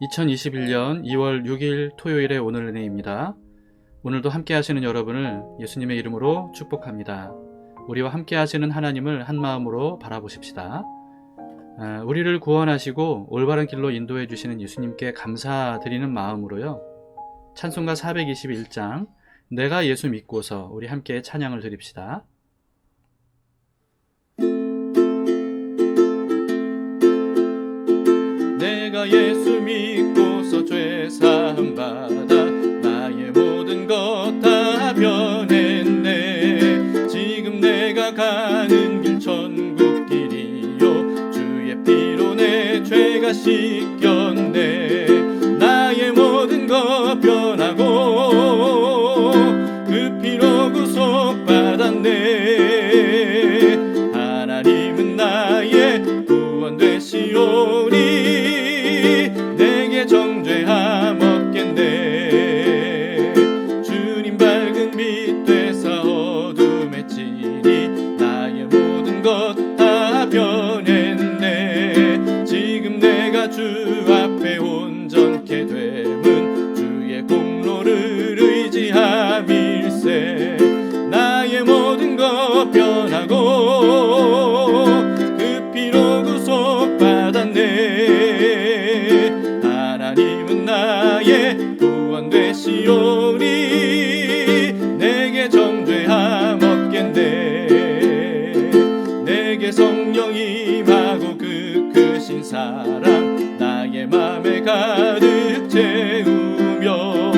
2021년 2월 6일 토요일의 오늘 은혜입니다. 오늘도 함께 하시는 여러분을 예수님의 이름으로 축복합니다. 우리와 함께 하시는 하나님을 한 마음으로 바라보십시다. 우리를 구원하시고 올바른 길로 인도해 주시는 예수님께 감사드리는 마음으로요. 찬송가 421장 내가 예수 믿고서 우리 함께 찬양을 드립시다. 내가 예수 믿고서 죄 사함 받아 나의 모든 것 다 변했네. 지금 내가 가는 길 천국 길이요 주의 피로 내 죄가 씻겼네. 나의 모든 것 변하고 그 피로 구속받았네. 하나님은 나의 구원 되시오니 내게 정죄함 없겠네. 주님 밝은 빛 되사 어둠에 치니 나의 모든 것 다 변했네. 지금 내가 주 앞에 온전케 됨은 주의 공로를 의지함일세. 나의 모든 것 변하고 그 피로 구속받았네. 하나님은 나의 구원 되시오니 내게 정죄함 없겠네. 내게 성령 임하고 그 크신 사랑 나의 맘에 가득 채우며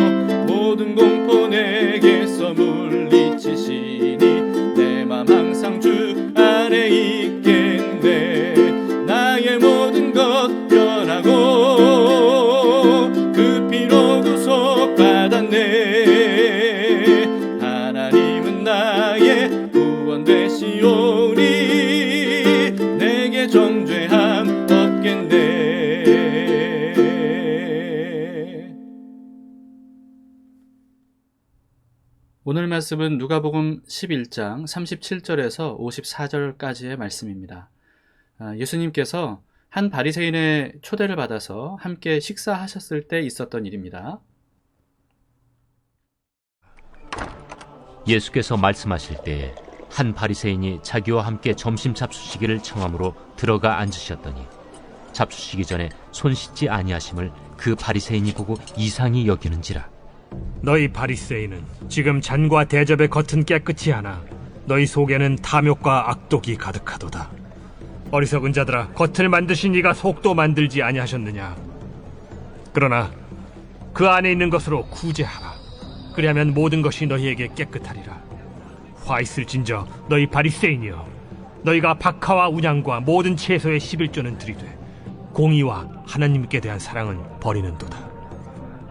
모든 공포 내게서 물리치시니 내 맘 항상 주 안에 있겠네. 나의 모든 것 변하고 그 피로 구속받았네. 하나님은 나의 구원 되시오니 내게 정죄함 없겠네. 오늘 말씀은 누가복음 11장 37절에서 54절까지의 말씀입니다. 예수님께서 한 바리새인의 초대를 받아서 함께 식사하셨을 때 있었던 일입니다. 예수께서 말씀하실 때에 한 바리새인이 자기와 함께 점심 잡수시기를 청함으로 들어가 앉으셨더니 잡수시기 전에 손 씻지 아니하심을 그 바리새인이 보고 이상히 여기는지라. 너희 바리새인은 지금 잔과 대접의 겉은 깨끗이 하나 너희 속에는 탐욕과 악독이 가득하도다. 어리석은 자들아, 겉을 만드신 이가 속도 만들지 아니하셨느냐? 그러나 그 안에 있는 것으로 구제하라. 그리하면 모든 것이 너희에게 깨끗하리라. 화 있을진저 너희 바리새인이여, 너희가 박하와 운양과 모든 채소의 11조는 드리되 공의와 하나님께 대한 사랑은 버리는도다.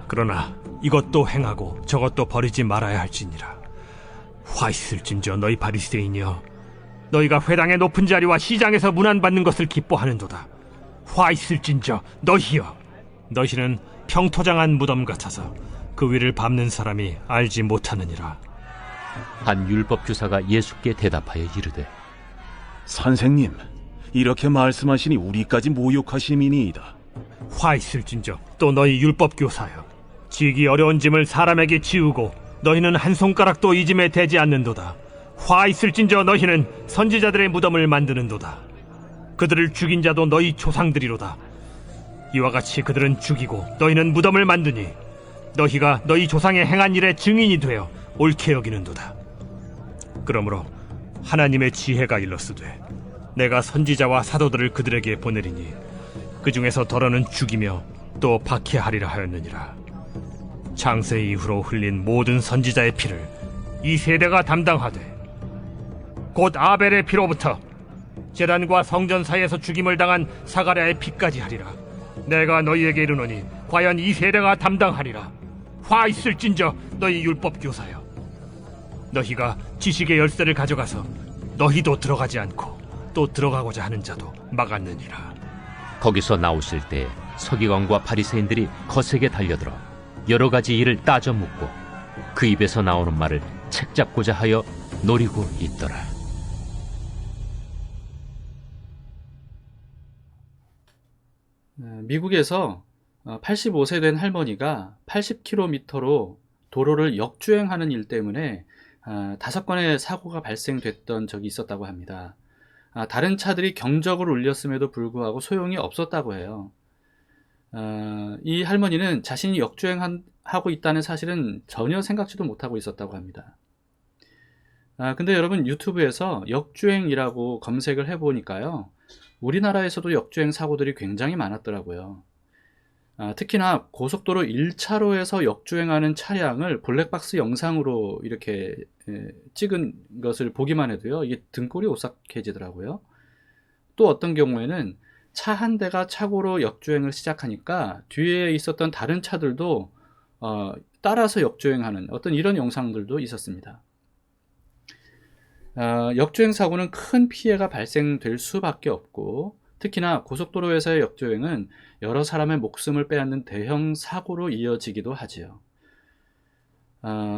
그러나 이것도 행하고 저것도 버리지 말아야 할지니라. 화 있을진저 너희 바리새인이여, 너희가 회당의 높은 자리와 시장에서 문안받는 것을 기뻐하는도다. 화 있을진저 너희여, 너희는 평토장한 무덤 같아서 그 위를 밟는 사람이 알지 못하느니라. 한 율법교사가 예수께 대답하여 이르되, 선생님, 이렇게 말씀하시니 우리까지 모욕하심이니이다. 화 있을진저 또 너희 율법교사여, 지기 어려운 짐을 사람에게 지우고 너희는 한 손가락도 이 짐에 대지 않는도다. 화 있을진저 너희는 선지자들의 무덤을 만드는도다. 그들을 죽인 자도 너희 조상들이로다. 이와 같이 그들은 죽이고 너희는 무덤을 만드니 너희가 너희 조상의 행한 일의 증인이 되어 옳게 여기는도다. 그러므로 하나님의 지혜가 일렀으되 내가 선지자와 사도들을 그들에게 보내리니 그 중에서 더러는 죽이며 또 박해하리라 하였느니라. 창세 이후로 흘린 모든 선지자의 피를 이 세대가 담당하되 곧 아벨의 피로부터 제단과 성전 사이에서 죽임을 당한 사가랴의 피까지 하리라. 내가 너희에게 이르노니 과연 이 세대가 담당하리라. 화 있을진저 너희 율법교사여, 너희가 지식의 열쇠를 가져가서 너희도 들어가지 않고 또 들어가고자 하는 자도 막았느니라. 거기서 나오실 때 서기관과 바리새인들이 거세게 달려들어 여러 가지 일을 따져 묻고 그 입에서 나오는 말을 책잡고자 하여 노리고 있더라. 미국에서 85세 된 할머니가 80km로 도로를 역주행하는 일 때문에 5건의 사고가 발생됐던 적이 있었다고 합니다. 다른 차들이 경적을 울렸음에도 불구하고 소용이 없었다고 해요. 이 할머니는 자신이 역주행하고 있다는 사실은 전혀 생각지도 못하고 있었다고 합니다. 근데 여러분, 유튜브에서 역주행이라고 검색을 해보니까요, 우리나라에서도 역주행 사고들이 굉장히 많았더라고요. 특히나 고속도로 1차로에서 역주행하는 차량을 블랙박스 영상으로 이렇게 찍은 것을 보기만 해도요, 이게 등골이 오싹해지더라고요. 또 어떤 경우에는 차 한 대가 차고로 역주행을 시작하니까 뒤에 있었던 다른 차들도 따라서 역주행하는 어떤 이런 영상들도 있었습니다. 역주행 사고는 큰 피해가 발생될 수밖에 없고, 특히나 고속도로에서의 역주행은 여러 사람의 목숨을 빼앗는 대형 사고로 이어지기도 하지요.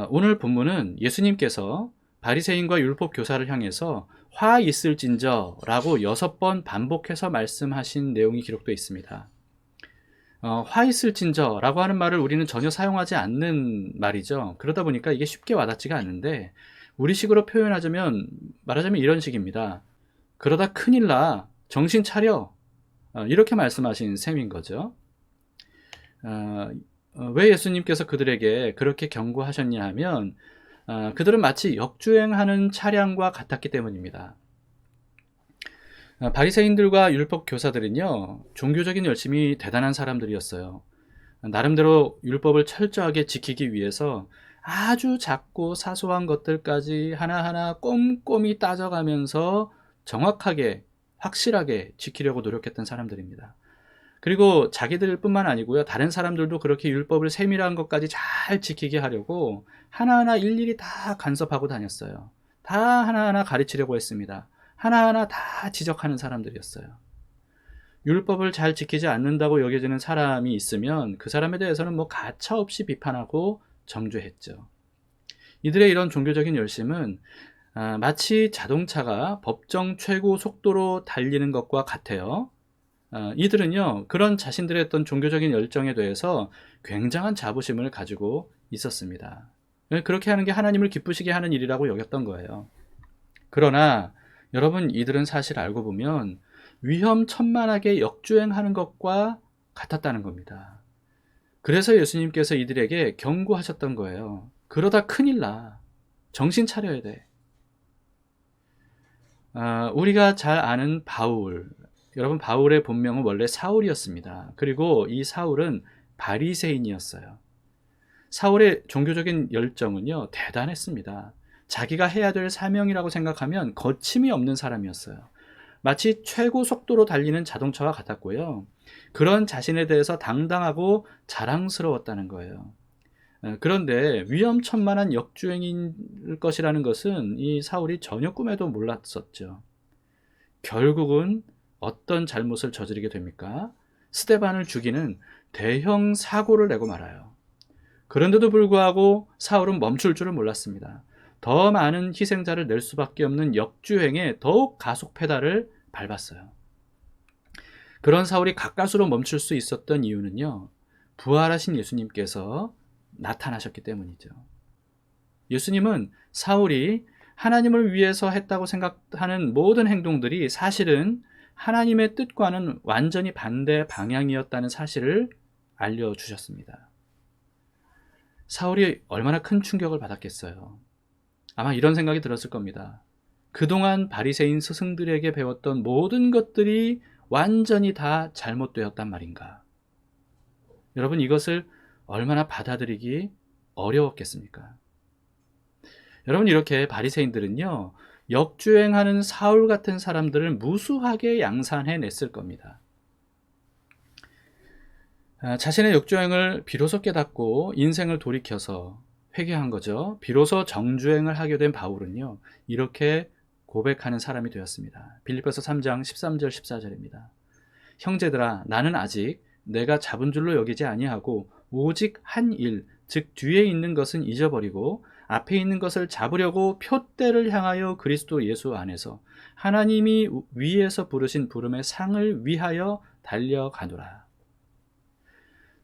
오늘 본문은 예수님께서 바리새인과 율법 교사를 향해서 화 있을진저 라고 6번 반복해서 말씀하신 내용이 기록되어 있습니다. 화 있을진저 라고 하는 말을 우리는 전혀 사용하지 않는 말이죠. 그러다 보니까 이게 쉽게 와닿지가 않는데, 우리식으로 말하자면 이런 식입니다. 그러다 큰일 나, 정신 차려, 이렇게 말씀하신 셈인 거죠. 왜 예수님께서 그들에게 그렇게 경고하셨냐 하면, 그들은 마치 역주행하는 차량과 같았기 때문입니다. 바리새인들과 율법 교사들은요, 종교적인 열심이 대단한 사람들이었어요. 나름대로 율법을 철저하게 지키기 위해서 아주 작고 사소한 것들까지 하나하나 꼼꼼히 따져가면서 정확하게, 확실하게 지키려고 노력했던 사람들입니다. 그리고 자기들뿐만 아니고요, 다른 사람들도 그렇게 율법을 세밀한 것까지 잘 지키게 하려고 하나하나 일일이 다 간섭하고 다녔어요. 다 하나하나 가르치려고 했습니다. 하나하나 다 지적하는 사람들이었어요. 율법을 잘 지키지 않는다고 여겨지는 사람이 있으면 그 사람에 대해서는 가차없이 비판하고 정죄했죠. 이들의 이런 종교적인 열심은 마치 자동차가 법정 최고 속도로 달리는 것과 같아요. 이들은요, 그런 자신들의 어떤 종교적인 열정에 대해서 굉장한 자부심을 가지고 있었습니다. 그렇게 하는 게 하나님을 기쁘시게 하는 일이라고 여겼던 거예요. 그러나 여러분, 이들은 사실 알고 보면 위험천만하게 역주행하는 것과 같았다는 겁니다. 그래서 예수님께서 이들에게 경고하셨던 거예요. 그러다 큰일 나. 정신 차려야 돼. 우리가 잘 아는 바울. 여러분, 바울의 본명은 원래 사울이었습니다. 그리고 이 사울은 바리새인이었어요. 사울의 종교적인 열정은요, 대단했습니다. 자기가 해야 될 사명이라고 생각하면 거침이 없는 사람이었어요. 마치 최고 속도로 달리는 자동차와 같았고요. 그런 자신에 대해서 당당하고 자랑스러웠다는 거예요. 그런데 위험천만한 역주행일 것이라는 것은 이 사울이 전혀 꿈에도 몰랐었죠. 결국은 어떤 잘못을 저지르게 됩니까? 스데반을 죽이는 대형 사고를 내고 말아요. 그런데도 불구하고 사울은 멈출 줄을 몰랐습니다. 더 많은 희생자를 낼 수밖에 없는 역주행에 더욱 가속 페달을 밟았어요. 그런 사울이 가까스로 멈출 수 있었던 이유는요, 부활하신 예수님께서 나타나셨기 때문이죠. 예수님은 사울이 하나님을 위해서 했다고 생각하는 모든 행동들이 사실은 하나님의 뜻과는 완전히 반대 방향이었다는 사실을 알려주셨습니다. 사울이 얼마나 큰 충격을 받았겠어요. 아마 이런 생각이 들었을 겁니다. 그동안 바리새인 스승들에게 배웠던 모든 것들이 완전히 다 잘못되었단 말인가. 여러분, 이것을 얼마나 받아들이기 어려웠겠습니까? 여러분, 이렇게 바리새인들은요, 역주행하는 사울 같은 사람들을 무수하게 양산해냈을 겁니다. 자신의 역주행을 비로소 깨닫고 인생을 돌이켜서 회개한 거죠. 비로소 정주행을 하게 된 바울은요, 이렇게 고백하는 사람이 되었습니다. 빌립보서 3장 13절 14절입니다. 형제들아, 나는 아직 내가 잡은 줄로 여기지 아니하고 오직 한 일, 즉 뒤에 있는 것은 잊어버리고 앞에 있는 것을 잡으려고 표대를 향하여 그리스도 예수 안에서 하나님이 위에서 부르신 부름의 상을 위하여 달려가노라.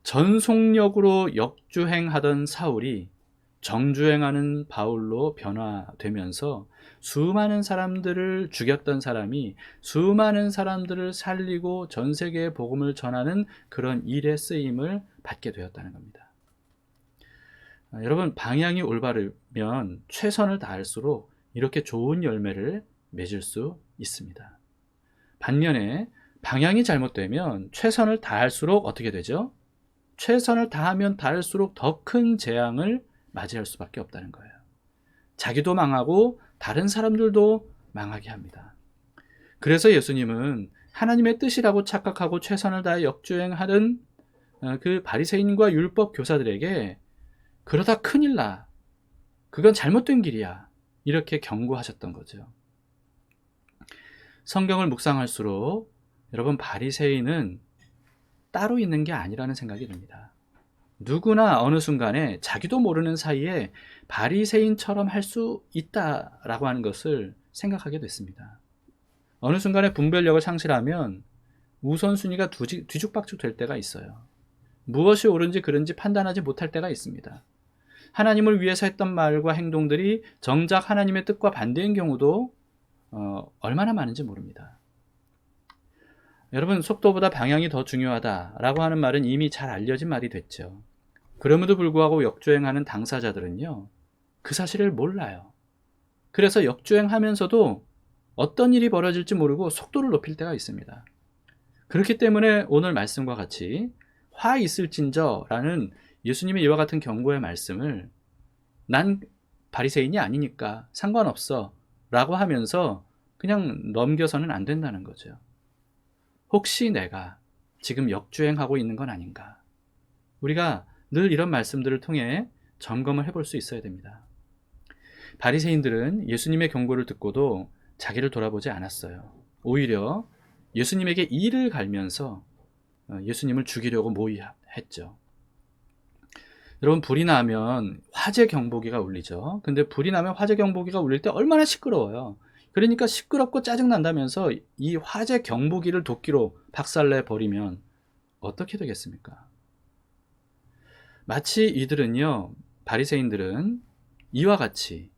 전속력으로 역주행하던 사울이 정주행하는 바울로 변화되면서 수많은 사람들을 죽였던 사람이 수많은 사람들을 살리고 전 세계에 복음을 전하는 그런 일에 쓰임을 받게 되었다는 겁니다. 여러분, 방향이 올바르면 최선을 다할수록 이렇게 좋은 열매를 맺을 수 있습니다. 반면에 방향이 잘못되면 최선을 다할수록 어떻게 되죠? 최선을 다하면 다할수록 더 큰 재앙을 맞이할 수밖에 없다는 거예요. 자기도 망하고 다른 사람들도 망하게 합니다. 그래서 예수님은 하나님의 뜻이라고 착각하고 최선을 다해 역주행하는 그 바리새인과 율법 교사들에게 그러다 큰일 나. 그건 잘못된 길이야. 이렇게 경고하셨던 거죠. 성경을 묵상할수록 여러분, 바리새인은 따로 있는 게 아니라는 생각이 듭니다. 누구나 어느 순간에 자기도 모르는 사이에 바리새인처럼 할 수 있다라고 하는 것을 생각하게 됐습니다. 어느 순간에 분별력을 상실하면 우선순위가 뒤죽박죽 될 때가 있어요. 무엇이 옳은지 그른지 판단하지 못할 때가 있습니다. 하나님을 위해서 했던 말과 행동들이 정작 하나님의 뜻과 반대인 경우도 얼마나 많은지 모릅니다. 여러분, 속도보다 방향이 더 중요하다라고 하는 말은 이미 잘 알려진 말이 됐죠. 그럼에도 불구하고 역주행하는 당사자들은요, 그 사실을 몰라요. 그래서 역주행하면서도 어떤 일이 벌어질지 모르고 속도를 높일 때가 있습니다. 그렇기 때문에 오늘 말씀과 같이 화 있을진저라는 예수님의 이와 같은 경고의 말씀을 난 바리새인이 아니니까 상관없어 라고 하면서 그냥 넘겨서는 안 된다는 거죠. 혹시 내가 지금 역주행하고 있는 건 아닌가? 우리가 늘 이런 말씀들을 통해 점검을 해볼 수 있어야 됩니다. 바리새인들은 예수님의 경고를 듣고도 자기를 돌아보지 않았어요. 오히려 예수님에게 이를 갈면서 예수님을 죽이려고 모의했죠. 여러분, 불이 나면 화재 경보기가 울리죠. 근데 불이 나면 화재 경보기가 울릴 때 얼마나 시끄러워요. 그러니까 시끄럽고 짜증난다면서 이 화재 경보기를 도끼로 박살내 버리면 어떻게 되겠습니까? 마치 이들은요, 바리새인들은 이와 같이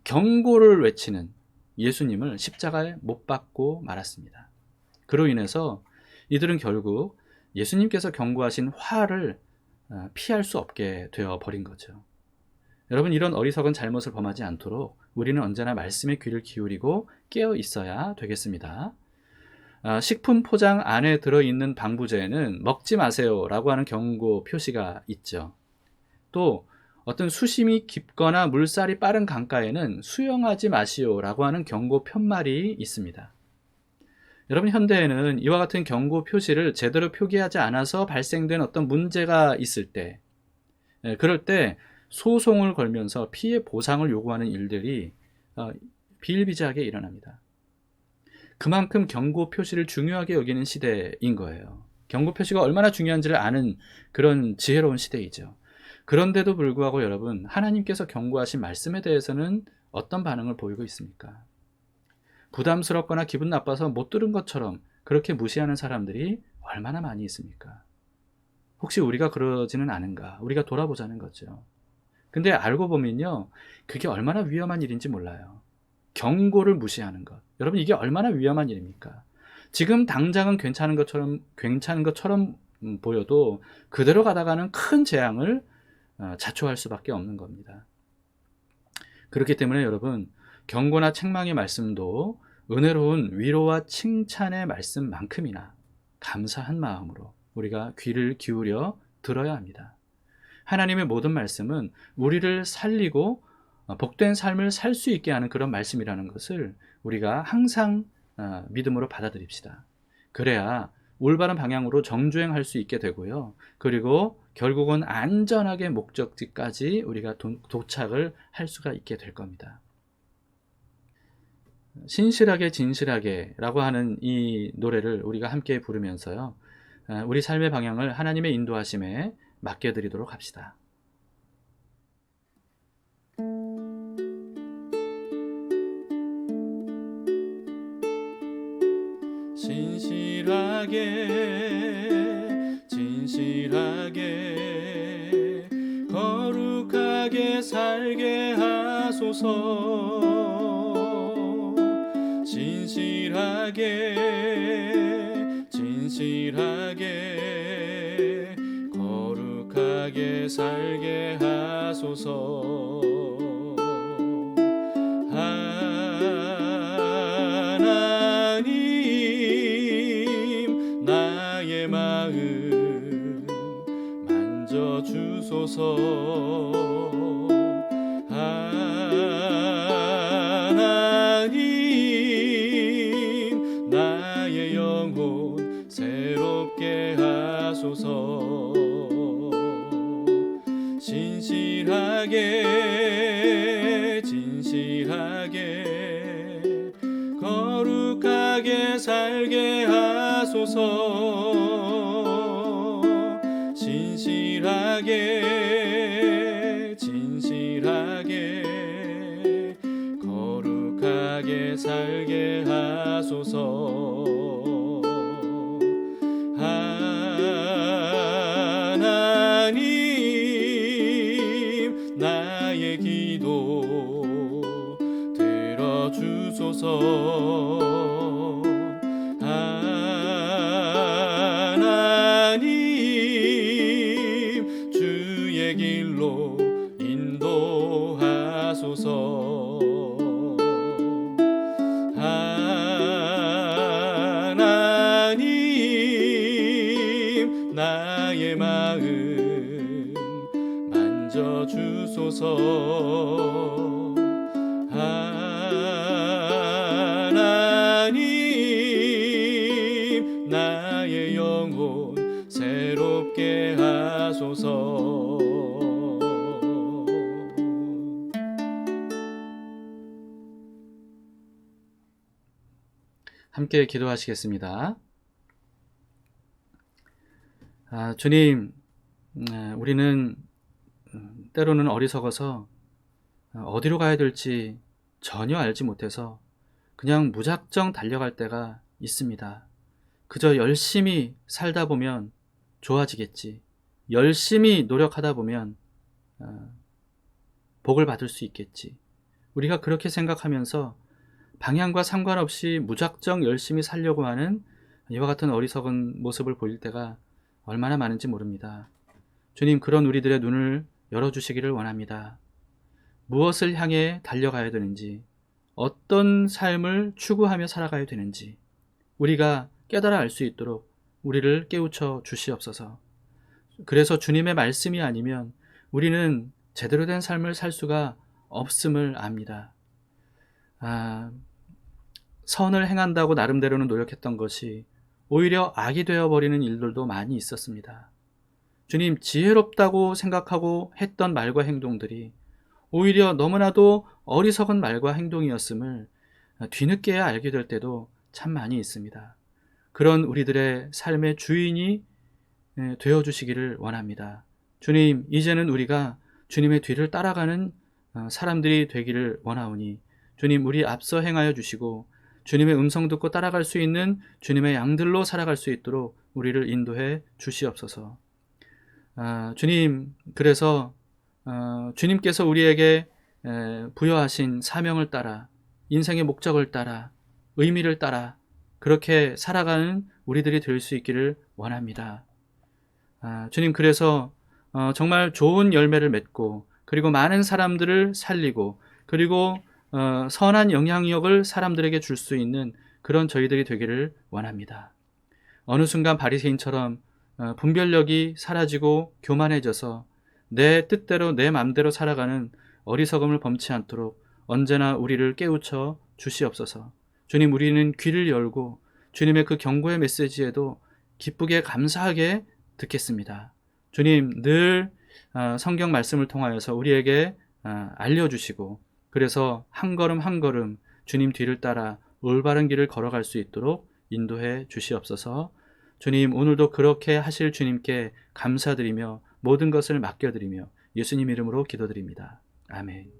경고를 외치는 예수님을 십자가에 못 박고 말았습니다. 그로 인해서 이들은 결국 예수님께서 경고하신 화를 피할 수 없게 되어 버린 거죠. 여러분, 이런 어리석은 잘못을 범하지 않도록 우리는 언제나 말씀에 귀를 기울이고 깨어 있어야 되겠습니다. 식품 포장 안에 들어있는 방부제에는 먹지 마세요 라고 하는 경고 표시가 있죠. 또 어떤 수심이 깊거나 물살이 빠른 강가에는 수영하지 마시오 라고 하는 경고 푯말이 있습니다. 여러분, 현대에는 이와 같은 경고 표시를 제대로 표기하지 않아서 발생된 어떤 문제가 있을 때, 그럴 때 소송을 걸면서 피해 보상을 요구하는 일들이 비일비재하게 일어납니다. 그만큼 경고 표시를 중요하게 여기는 시대인 거예요. 경고 표시가 얼마나 중요한지를 아는 그런 지혜로운 시대이죠. 그런데도 불구하고 여러분, 하나님께서 경고하신 말씀에 대해서는 어떤 반응을 보이고 있습니까? 부담스럽거나 기분 나빠서 못 들은 것처럼 그렇게 무시하는 사람들이 얼마나 많이 있습니까? 혹시 우리가 그러지는 않은가? 우리가 돌아보자는 거죠. 근데 알고 보면요, 그게 얼마나 위험한 일인지 몰라요. 경고를 무시하는 것. 여러분, 이게 얼마나 위험한 일입니까? 지금 당장은 괜찮은 것처럼 보여도 그대로 가다가는 큰 재앙을 자초할 수밖에 없는 겁니다. 그렇기 때문에 여러분, 경고나 책망의 말씀도 은혜로운 위로와 칭찬의 말씀만큼이나 감사한 마음으로 우리가 귀를 기울여 들어야 합니다. 하나님의 모든 말씀은 우리를 살리고 복된 삶을 살 수 있게 하는 그런 말씀이라는 것을 우리가 항상 믿음으로 받아들입시다. 그래야 올바른 방향으로 정주행할 수 있게 되고요. 그리고 결국은 안전하게 목적지까지 우리가 도착을 할 수가 있게 될 겁니다. 신실하게 진실하게 라고 하는 이 노래를 우리가 함께 부르면서요, 우리 삶의 방향을 하나님의 인도하심에 맡겨드리도록 합시다. 신실하게 진실하게 거룩하게 살게 하소서. 진실하게 거룩하게 살게 하소서. 하나님 나의 마음 만져주소서. 하나님 나의 영혼 새롭게 하소서. 진실하게 거룩하게 살게 하소서. 진실하게 거룩하게 살게 하소서. 하나님 나의 기도 들어주소서. 하나님 주의 길로 인도하소서. 하나님 나의 마음 만져주소서. 하나님 나의 영혼 새롭게 하소서. 함께 기도하시겠습니다. 주님, 우리는 때로는 어리석어서 어디로 가야 될지 전혀 알지 못해서 그냥 무작정 달려갈 때가 있습니다. 그저 열심히 살다 보면 좋아지겠지. 열심히 노력하다 보면 복을 받을 수 있겠지. 우리가 그렇게 생각하면서 방향과 상관없이 무작정 열심히 살려고 하는 이와 같은 어리석은 모습을 보일 때가 얼마나 많은지 모릅니다. 주님, 그런 우리들의 눈을 열어주시기를 원합니다. 무엇을 향해 달려가야 되는지, 어떤 삶을 추구하며 살아가야 되는지 우리가 깨달아 알 수 있도록 우리를 깨우쳐 주시옵소서. 그래서 주님의 말씀이 아니면 우리는 제대로 된 삶을 살 수가 없음을 압니다. 선을 행한다고 나름대로는 노력했던 것이 오히려 악이 되어버리는 일들도 많이 있었습니다. 주님, 지혜롭다고 생각하고 했던 말과 행동들이 오히려 너무나도 어리석은 말과 행동이었음을 뒤늦게야 알게 될 때도 참 많이 있습니다. 그런 우리들의 삶의 주인이 되어주시기를 원합니다. 주님, 이제는 우리가 주님의 뒤를 따라가는 사람들이 되기를 원하오니 주님, 우리 앞서 행하여 주시고 주님의 음성 듣고 따라갈 수 있는 주님의 양들로 살아갈 수 있도록 우리를 인도해 주시옵소서. 주님, 그래서 주님께서 우리에게 부여하신 사명을 따라, 인생의 목적을 따라, 의미를 따라 그렇게 살아가는 우리들이 될 수 있기를 원합니다. 주님, 그래서 정말 좋은 열매를 맺고 그리고 많은 사람들을 살리고 그리고 선한 영향력을 사람들에게 줄 수 있는 그런 저희들이 되기를 원합니다. 어느 순간 바리새인처럼 분별력이 사라지고 교만해져서 내 뜻대로 내 맘대로 살아가는 어리석음을 범치 않도록 언제나 우리를 깨우쳐 주시옵소서. 주님, 우리는 귀를 열고 주님의 그 경고의 메시지에도 기쁘게 감사하게 듣겠습니다. 주님, 늘 성경 말씀을 통하여서 우리에게 알려주시고 그래서 한 걸음 한 걸음 주님 뒤를 따라 올바른 길을 걸어갈 수 있도록 인도해 주시옵소서. 주님, 오늘도 그렇게 하실 주님께 감사드리며 모든 것을 맡겨드리며 예수님 이름으로 기도드립니다. 아멘.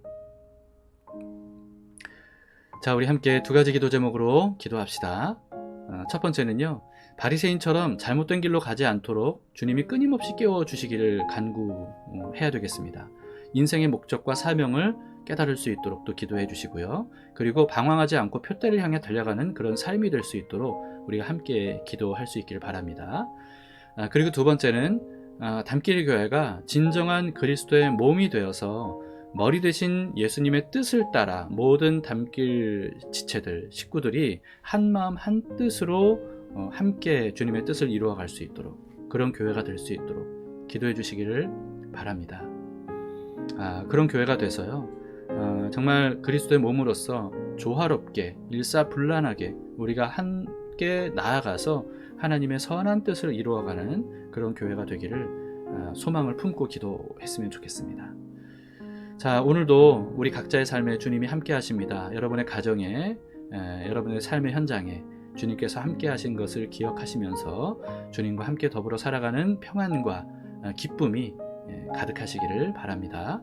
자, 우리 함께 두 가지 기도 제목으로 기도합시다. 첫 번째는요, 바리새인처럼 잘못된 길로 가지 않도록 주님이 끊임없이 깨워주시기를 간구해야 되겠습니다. 인생의 목적과 사명을 깨달을 수 있도록 또 기도해 주시고요. 그리고 방황하지 않고 표대를 향해 달려가는 그런 삶이 될 수 있도록 우리가 함께 기도할 수 있기를 바랍니다. 그리고 두 번째는 담길 교회가 진정한 그리스도의 몸이 되어서 머리 대신 예수님의 뜻을 따라 모든 담길 지체들, 식구들이 한 마음 한 뜻으로 함께 주님의 뜻을 이루어갈 수 있도록, 그런 교회가 될 수 있도록 기도해 주시기를 바랍니다. 그런 교회가 돼서요, 정말 그리스도의 몸으로서 조화롭게 일사불란하게 우리가 함께 나아가서 하나님의 선한 뜻을 이루어가는 그런 교회가 되기를 소망을 품고 기도했으면 좋겠습니다. 자, 오늘도 우리 각자의 삶에 주님이 함께 하십니다. 여러분의 가정에, 여러분의 삶의 현장에 주님께서 함께 하신 것을 기억하시면서 주님과 함께 더불어 살아가는 평안과 기쁨이 가득하시기를 바랍니다.